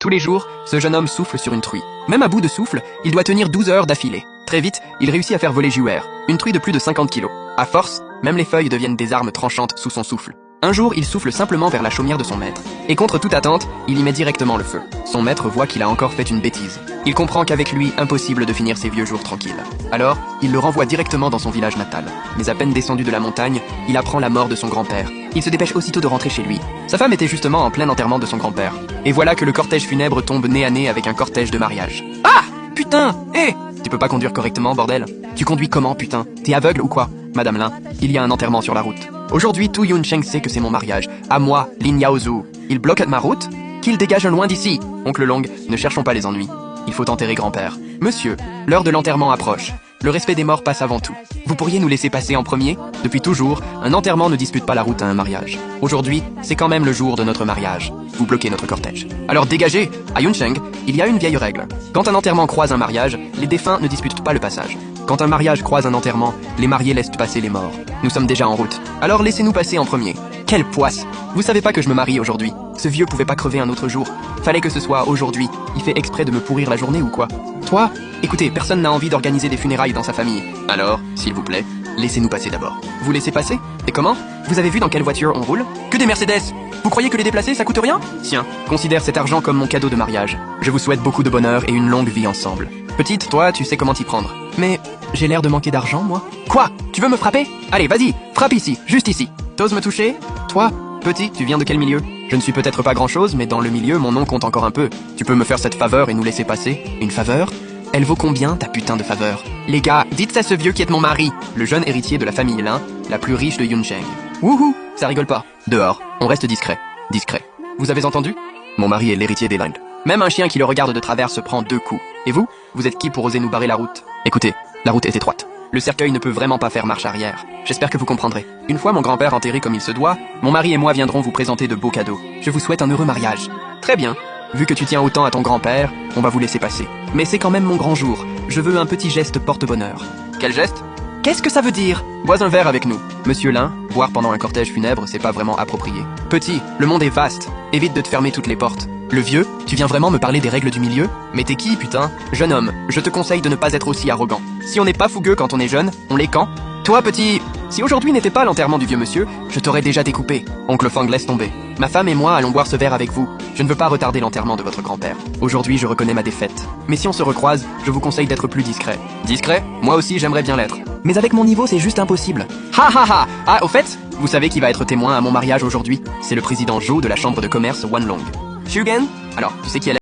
Tous les jours, ce jeune homme souffle sur une truie. Même à bout de souffle, il doit tenir 12 heures d'affilée. Très vite, il réussit à faire voler Jouer, une truie de plus de 50 kilos. À force, même les feuilles deviennent des armes tranchantes sous son souffle. Un jour, il souffle simplement vers la chaumière de son maître. Et contre toute attente, il y met directement le feu. Son maître voit qu'il a encore fait une bêtise. Il comprend qu'avec lui, impossible de finir ses vieux jours tranquilles. Alors, il le renvoie directement dans son village natal. Mais à peine descendu de la montagne, il apprend la mort de son grand-père. Il se dépêche aussitôt de rentrer chez lui. Sa femme était justement en plein enterrement de son grand-père. Et voilà que le cortège funèbre tombe nez à nez avec un cortège de mariage. Ah! Putain! Hé! Tu peux pas conduire correctement, bordel? Tu conduis comment, putain? T'es aveugle ou quoi? Madame Lin, il y a un enterrement sur la route. Aujourd'hui, Tu Yuncheng sait que c'est mon mariage. À moi, Lin Yaozu. Il bloque ma route? Qu'il dégage loin d'ici. Oncle Long, ne cherchons pas les ennuis. Il faut enterrer grand-père. Monsieur, l'heure de l'enterrement approche. Le respect des morts passe avant tout. Vous pourriez nous laisser passer en premier? Depuis toujours, un enterrement ne dispute pas la route à un mariage. Aujourd'hui, c'est quand même le jour de notre mariage. Vous bloquez notre cortège. Alors dégagez! À Yuncheng, il y a une vieille règle. Quand un enterrement croise un mariage, les défunts ne disputent pas le passage. Quand un mariage croise un enterrement, les mariés laissent passer les morts. Nous sommes déjà en route. Alors laissez-nous passer en premier. Quelle poisse! Vous savez pas que je me marie aujourd'hui? Ce vieux pouvait pas crever un autre jour. Fallait que ce soit aujourd'hui. Il fait exprès de me pourrir la journée ou quoi? Toi? Écoutez, personne n'a envie d'organiser des funérailles dans sa famille. Alors, s'il vous plaît, laissez-nous passer d'abord. Vous laissez passer? Et comment? Vous avez vu dans quelle voiture on roule? Que des Mercedes! Vous croyez que les déplacer, ça coûte rien? Tiens, considère cet argent comme mon cadeau de mariage. Je vous souhaite beaucoup de bonheur et une longue vie ensemble. Petite, toi, tu sais comment t'y prendre. Mais j'ai l'air de manquer d'argent, moi? Quoi? Tu veux me frapper? Allez, vas-y, frappe ici, juste ici. T'oses me toucher? Toi? Petit, tu viens de quel milieu? Je ne suis peut-être pas grand-chose, mais dans le milieu, mon nom compte encore un peu. Tu peux me faire cette faveur et nous laisser passer? Une faveur? Elle vaut combien, ta putain de faveur? Les gars, dites à ce vieux qui est mon mari, le jeune héritier de la famille Lin, la plus riche de Yuncheng. Wouhou, ça rigole pas. Dehors, on reste discret. Discret. Vous avez entendu? Mon mari est l'héritier des Lin. Même un chien qui le regarde de travers se prend 2 coups. Et vous? Vous êtes qui pour oser nous barrer la route? Écoutez, la route est étroite. Le cercueil ne peut vraiment pas faire marche arrière. J'espère que vous comprendrez. Une fois mon grand-père enterré comme il se doit, mon mari et moi viendrons vous présenter de beaux cadeaux. Je vous souhaite un heureux mariage. Très bien. Vu que tu tiens autant à ton grand-père, on va vous laisser passer. Mais c'est quand même mon grand jour. Je veux un petit geste porte-bonheur. Quel geste? Qu'est-ce que ça veut dire? Bois un verre avec nous. Monsieur Lin, boire pendant un cortège funèbre, c'est pas vraiment approprié. Petit, le monde est vaste. Évite de te fermer toutes les portes. Le vieux, tu viens vraiment me parler des règles du milieu? Mais t'es qui, putain? Jeune homme, je te conseille de ne pas être aussi arrogant. Si on n'est pas fougueux quand on est jeune, on l'est quand? Toi, petit, si aujourd'hui n'était pas l'enterrement du vieux monsieur, je t'aurais déjà découpé. Oncle Fang, laisse tomber. Ma femme et moi allons boire ce verre avec vous. Je ne veux pas retarder l'enterrement de votre grand-père. Aujourd'hui, je reconnais ma défaite. Mais si on se recroise, je vous conseille d'être plus discret. Discret? Moi aussi, j'aimerais bien l'être. Mais avec mon niveau, c'est juste impossible. Ha ha ha! Ah, au fait, vous savez qui va être témoin à mon mariage aujourd'hui? C'est le président Zhou de la chambre de commerce Wanlong. Shugen? Alors, tu sais qui elle est?